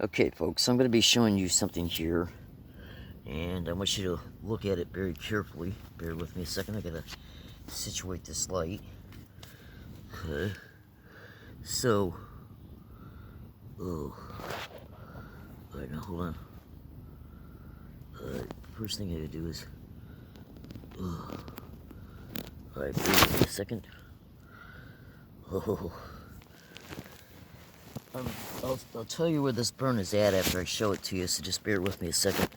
Okay, folks, I'm going to be showing you something here, and I want you to look at it very carefully. Bear with me a second. I got to situate this light. Okay. So, oh, all right, now hold on. First thing I got to do is, all right, bear with me a second. Oh, I'll tell you where this burn is at after I show it to you, so just bear with me a second.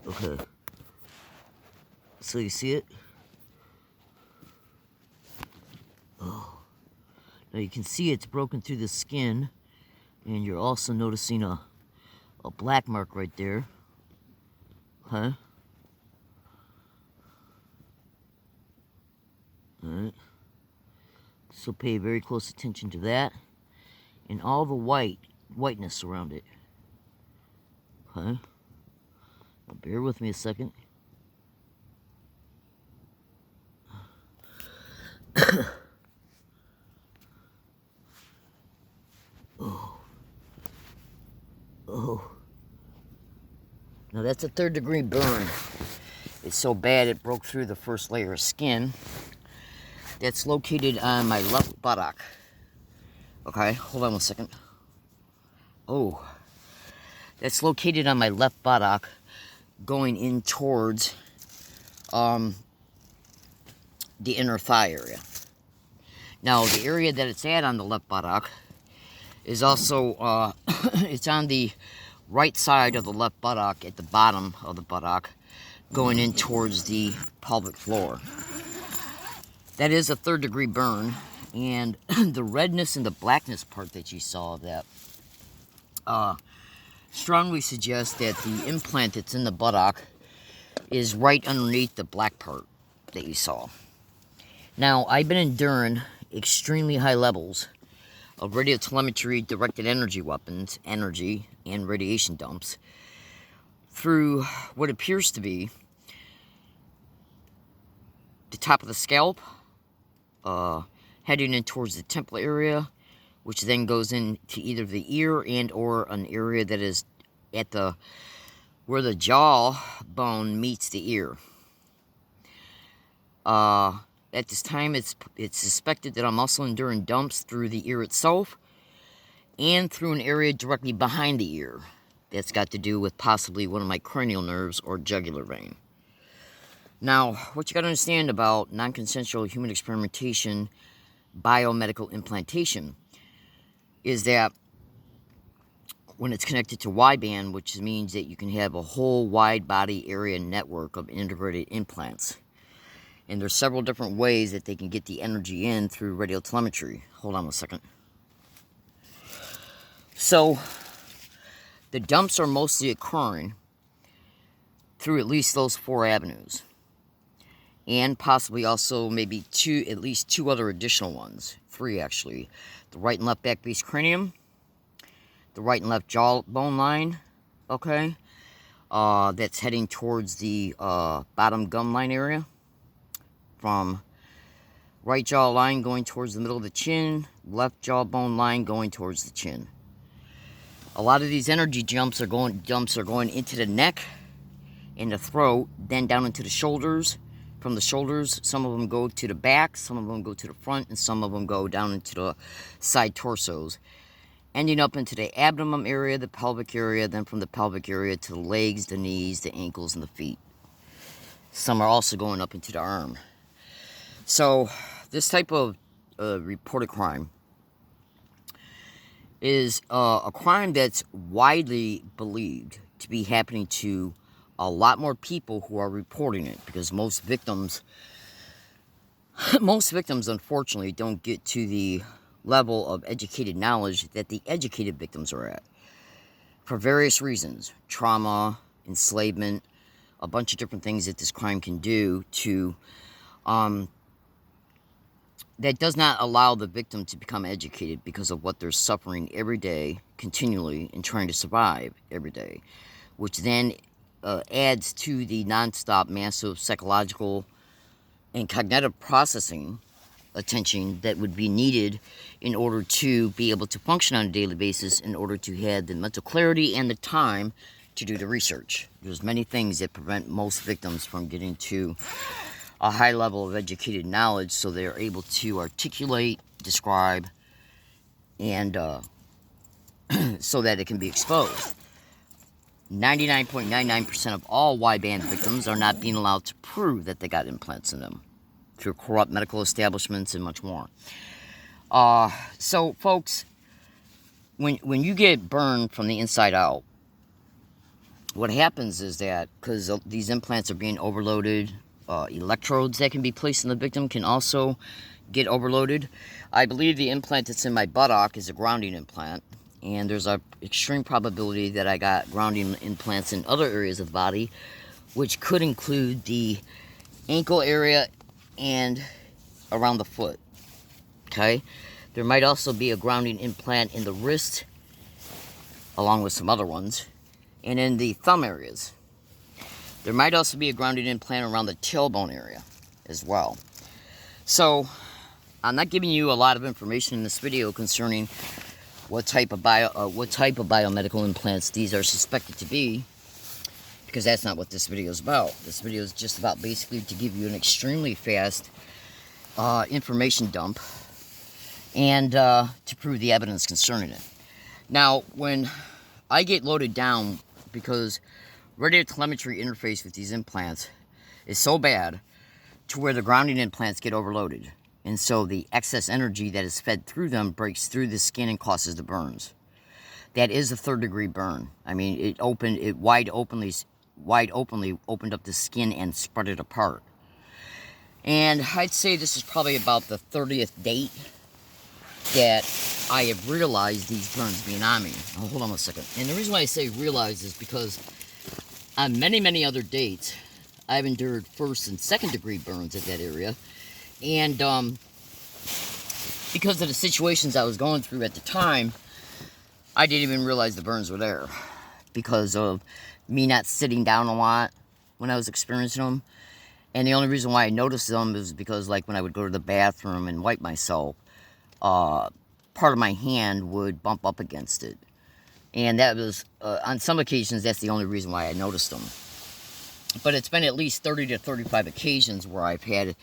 Okay. So you see it? Oh. Now you can see it's broken through the skin, and you're also noticing a black mark right there. Huh? Alright. So pay very close attention to that. And all the whiteness around it. Okay. Now bear with me a second. Oh. Now that's a 3rd degree burn. It's so bad it broke through the first layer of skin. That's located on my left buttock. Okay, hold on one second. Oh. That's located on my left buttock, going in towards the inner thigh area. Now, the area that it's at on the left buttock is also, it's on the right side of the left buttock, at the bottom of the buttock, going in towards the pelvic floor. That is a 3rd degree burn, and the redness and the blackness part that you saw of that strongly suggests that the implant that's in the buttock is right underneath the black part that you saw. Now, I've been enduring extremely high levels of radiotelemetry directed energy weapons, energy, and radiation dumps through what appears to be the top of the scalp, heading in towards the temple area, which then goes into either the ear and or an area that is at the where the jaw bone meets the ear. At this time, it's suspected that I'm also enduring dumps through the ear itself and through an area directly behind the ear. That's got to do with possibly one of my cranial nerves or jugular vein. Now, what you got to understand about non-consensual human experimentation, biomedical implantation, is that when it's connected to wideband, which means that you can have a whole wide body area network of integrated implants. And there's several different ways that they can get the energy in through radiotelemetry. Hold on a second. So, the dumps are mostly occurring through at least those 4 avenues. And possibly also maybe at least 2 other additional ones. 3 actually. The right and left back base cranium. The right and left jawbone line. Okay. That's heading towards the bottom gum line area. From right jaw line going towards the middle of the chin, left jawbone line going towards the chin. A lot of these energy dumps are going into the neck and the throat, then down into the shoulders. From the shoulders, some of them go to the back, some of them go to the front, and some of them go down into the side torsos, ending up into the abdomen area, the pelvic area, then from the pelvic area to the legs, the knees, the ankles, and the feet. Some are also going up into the arm. So, this type of reported crime is a crime that's widely believed to be happening to a lot more people who are reporting it, because most victims unfortunately don't get to the level of educated knowledge that the educated victims are at, for various reasons: trauma, enslavement, a bunch of different things that this crime can do to that does not allow the victim to become educated because of what they're suffering every day, continually, and trying to survive every day, which then adds to the nonstop massive psychological and cognitive processing attention that would be needed in order to be able to function on a daily basis, in order to have the mental clarity and the time to do the research. There's many things that prevent most victims from getting to a high level of educated knowledge so they're able to articulate, describe, and so that it can be exposed. 99.99% of all Y-band victims are not being allowed to prove that they got implants in them through corrupt medical establishments and much more. So, folks, when you get burned from the inside out, what happens is that, because these implants are being overloaded, electrodes that can be placed in the victim can also get overloaded. I believe the implant that's in my buttock is a grounding implant, and there's an extreme probability that I got grounding implants in other areas of the body, which could include the ankle area and around the foot. Okay? There might also be a grounding implant in the wrist, along with some other ones, and in the thumb areas. There might also be a grounding implant around the tailbone area as well. So, I'm not giving you a lot of information in this video concerning what type of biomedical implants these are suspected to be, because that's not what this video is about. This video is just about basically to give you an extremely fast information dump and to prove the evidence concerning it. Now, when I get loaded down, because radio telemetry interface with these implants is so bad to where the grounding implants get overloaded. And so the excess energy that is fed through them breaks through the skin and causes the burns. That is a 3rd-degree burn. I mean, it wide openly opened up the skin and spread it apart. And I'd say this is probably about the 30th date that I have realized these burns being on me. Oh, hold on a second. And the reason why I say realize is because on many, many other dates, I've endured 1st and 2nd-degree burns at that area. And because of the situations I was going through at the time, I didn't even realize the burns were there. Because of me not sitting down a lot when I was experiencing them. And the only reason why I noticed them is because, like, when I would go to the bathroom and wipe myself, part of my hand would bump up against it. And that was, on some occasions, that's the only reason why I noticed them. But it's been at least 30 to 35 occasions where I've had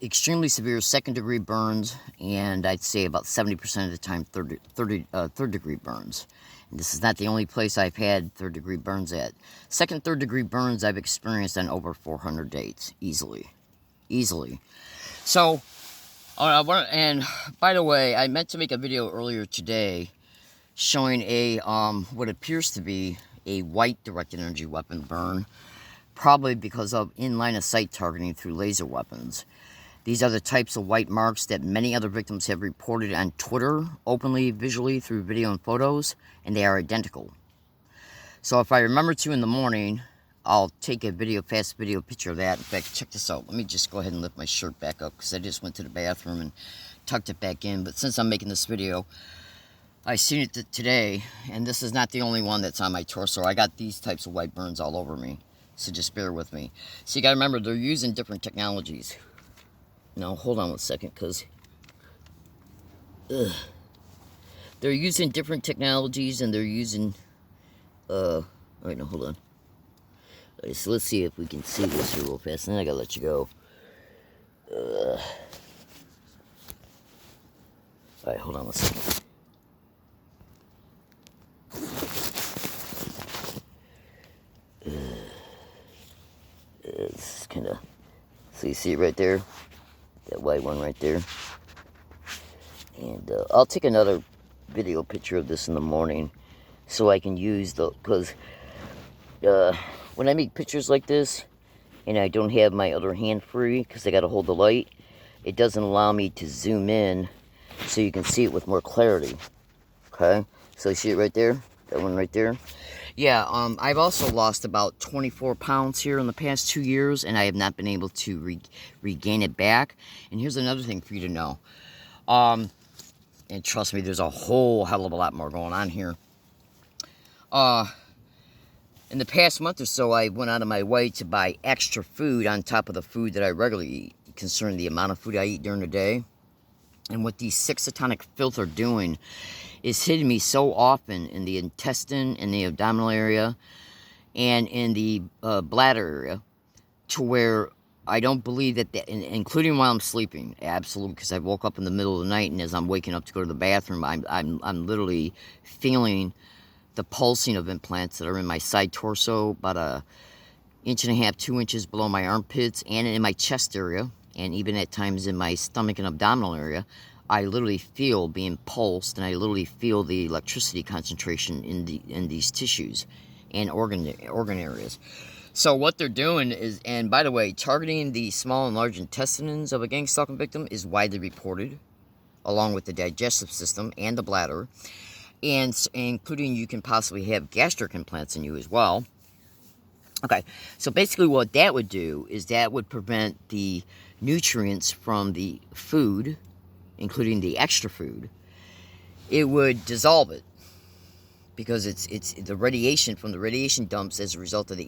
extremely severe 2nd-degree burns, and I'd say about 70% of the time 3rd-degree burns. And this is not the only place I've had 3rd-degree burns at. 2nd, 3rd-degree burns I've experienced on over 400 dates, easily. So, and by the way, I meant to make a video earlier today showing a what appears to be a white directed energy weapon burn, probably because of in-line-of-sight targeting through laser weapons. These are the types of white marks that many other victims have reported on Twitter, openly, visually, through video and photos, and they are identical. So if I remember to in the morning, I'll take a fast video picture of that. In fact, check this out. Let me just go ahead and lift my shirt back up, because I just went to the bathroom and tucked it back in. But since I'm making this video, I seen it today, and this is not the only one that's on my torso. I got these types of white burns all over me. So just bear with me. So you gotta remember, they're using different technologies. Now, hold on one second, because they're using different technologies, and they're using, wait, no, hold on. Right, so let's see if we can see this here real fast, and then I gotta let you go. Alright, hold on one second. It's kind of, so you see it right there, that white one right there. And I'll take another video picture of this in the morning so I can use the, because when I make pictures like this and I don't have my other hand free because I got to hold the light, it doesn't allow me to zoom in so you can see it with more clarity. Okay, so you see it right there, that one right there. Yeah, I've also lost about 24 pounds here in the past 2 years, and I have not been able to regain it back. And here's another thing for you to know. And trust me, there's a whole hell of a lot more going on here. In the past month or so, I went out of my way to buy extra food on top of the food that I regularly eat. concerning the amount of food I eat during the day. And what these sick satanic filth are doing is hitting me so often in the intestine, in the abdominal area, and in the bladder area, to where I don't believe that, including while I'm sleeping, absolutely, because I woke up in the middle of the night, and as I'm waking up to go to the bathroom, I'm literally feeling the pulsing of implants that are in my side torso, about a 1.5 inches, 2 inches below my armpits, and in my chest area, and even at times in my stomach and abdominal area. I literally feel being pulsed, and I literally feel the electricity concentration in these tissues and organ areas. So what they're doing is, and by the way, targeting the small and large intestines of a gang stalking victim is widely reported, along with the digestive system and the bladder, and including you can possibly have gastric implants in you as well. Okay, so basically what that would do is that would prevent the nutrients from the food, including the extra food. It would dissolve it, because it's the radiation from the radiation dumps as a result of the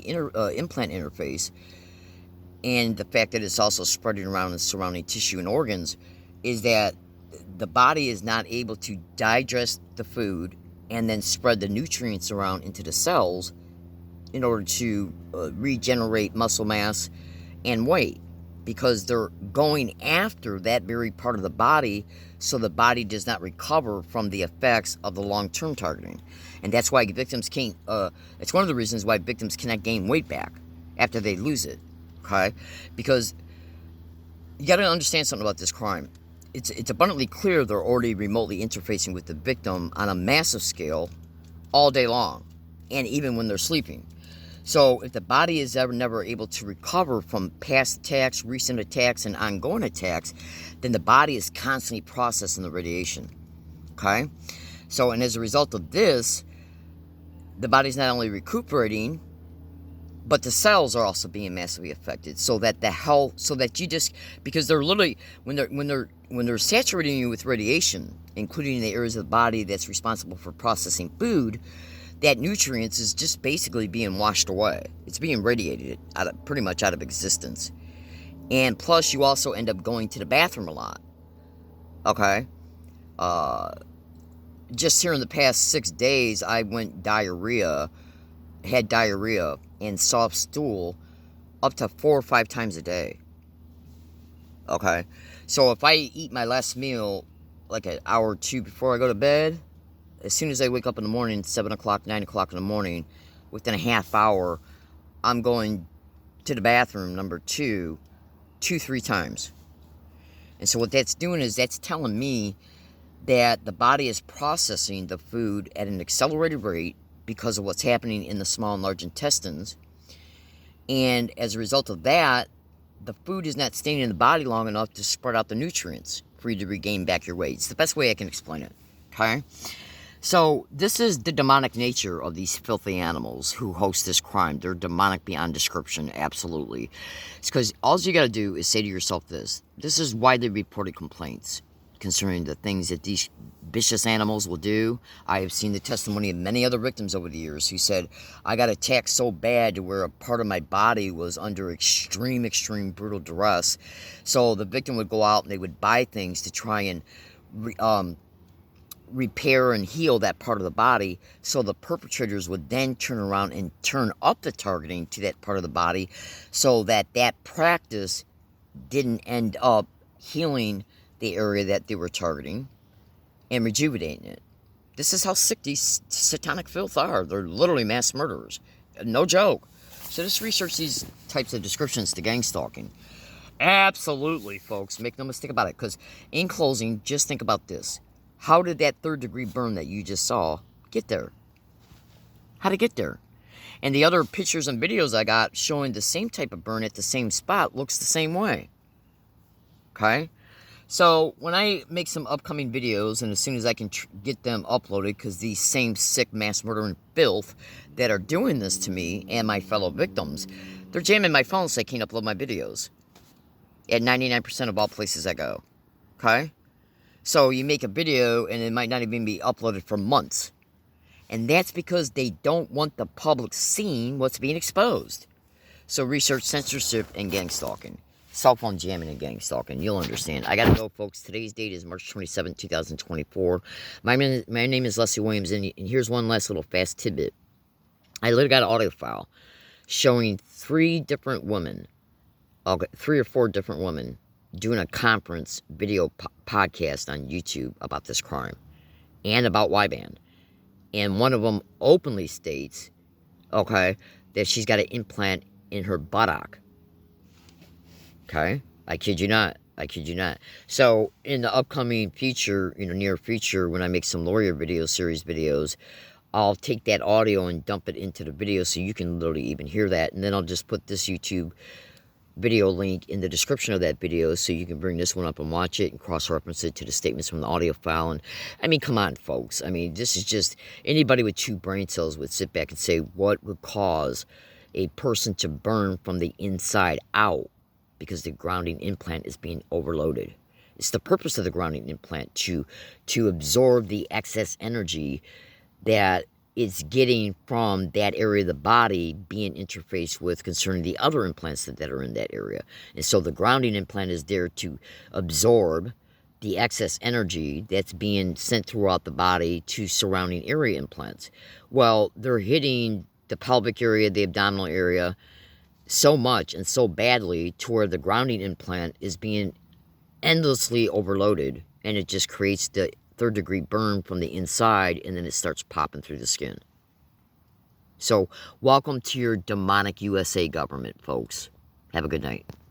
implant interface, and the fact that it's also spreading around the surrounding tissue and organs, is that the body is not able to digest the food and then spread the nutrients around into the cells in order to regenerate muscle mass and weight, because they're going after that very part of the body, so the body does not recover from the effects of the long-term targeting. And that's why victims can't, it's one of the reasons why victims cannot gain weight back after they lose it, okay? Because you got to understand something about this crime. It's abundantly clear they're already remotely interfacing with the victim on a massive scale all day long, and even when they're sleeping. So if the body is never able to recover from past attacks, recent attacks, and ongoing attacks, then the body is constantly processing the radiation, okay? So, and as a result of this, the body's not only recuperating, but the cells are also being massively affected, so that the health, so that you just, because they're literally, when they're saturating you with radiation, including the areas of the body that's responsible for processing food, that nutrients is just basically being washed away. It's being radiated pretty much out of existence. And plus, you also end up going to the bathroom a lot. Okay? Just here in the past 6 days, I had diarrhea, and soft stool up to 4 or 5 times a day. Okay? So if I eat my last meal like an hour or two before I go to bed, as soon as I wake up in the morning, 7 o'clock, 9 o'clock in the morning, within a half hour, I'm going to the bathroom, number 2, 3 times. And so what that's doing is that's telling me that the body is processing the food at an accelerated rate because of what's happening in the small and large intestines. And as a result of that, the food is not staying in the body long enough to spread out the nutrients for you to regain back your weight. It's the best way I can explain it, okay? So this is the demonic nature of these filthy animals who host this crime. They're demonic beyond description, absolutely. It's because all you got to do is say to yourself this. This is widely reported complaints concerning the things that these vicious animals will do. I have seen the testimony of many other victims over the years who said, I got attacked so bad to where a part of my body was under extreme brutal duress. So the victim would go out and they would buy things to try and repair and heal that part of the body, so the perpetrators would then turn around and turn up the targeting to that part of the body, so that practice didn't end up healing the area that they were targeting and rejuvenating it. This is how sick these satanic filth are. They're literally mass murderers. No joke. So just research these types of descriptions to gang stalking. Absolutely, folks. Make no mistake about it. Because in closing, just think about this. How did that 3rd degree burn that you just saw get there? How did it get there? And the other pictures and videos I got showing the same type of burn at the same spot looks the same way. Okay? So when I make some upcoming videos, and as soon as I can get them uploaded, because these same sick mass murdering filth that are doing this to me and my fellow victims, they're jamming my phone so I can't upload my videos at 99% of all places I go. Okay? So you make a video and it might not even be uploaded for months. And that's because they don't want the public seeing what's being exposed. So research censorship and gang stalking. cell phone jamming and gang stalking. You'll understand. I gotta go, folks. Today's date is March 27, 2024. My name is Leslie Williams, and here's one last little fast tidbit. I literally got an audio file showing three or four different women doing a conference video podcast on YouTube about this crime and about Y-band. And one of them openly states, okay, that she's got an implant in her buttock. Okay? I kid you not. I kid you not. So, in the upcoming future, near future, when I make some lawyer series videos, I'll take that audio and dump it into the video so you can literally even hear that. And then I'll just put this YouTube video link in the description of that video so you can bring this one up and watch it and cross-reference it to the statements from the audio file. And I mean, come on, folks. I mean, this is just, anybody with 2 brain cells would sit back and say, what would cause a person to burn from the inside out? Because the grounding implant is being overloaded. It's the purpose of the grounding implant to absorb the excess energy that it's getting from that area of the body being interfaced with concerning the other implants that are in that area. And so the grounding implant is there to absorb the excess energy that's being sent throughout the body to surrounding area implants. Well, they're hitting the pelvic area, the abdominal area, so much and so badly to where the grounding implant is being endlessly overloaded, and it just creates the 3rd-degree burn from the inside, and then it starts popping through the skin. So, welcome to your demonic USA government, folks. Have a good night.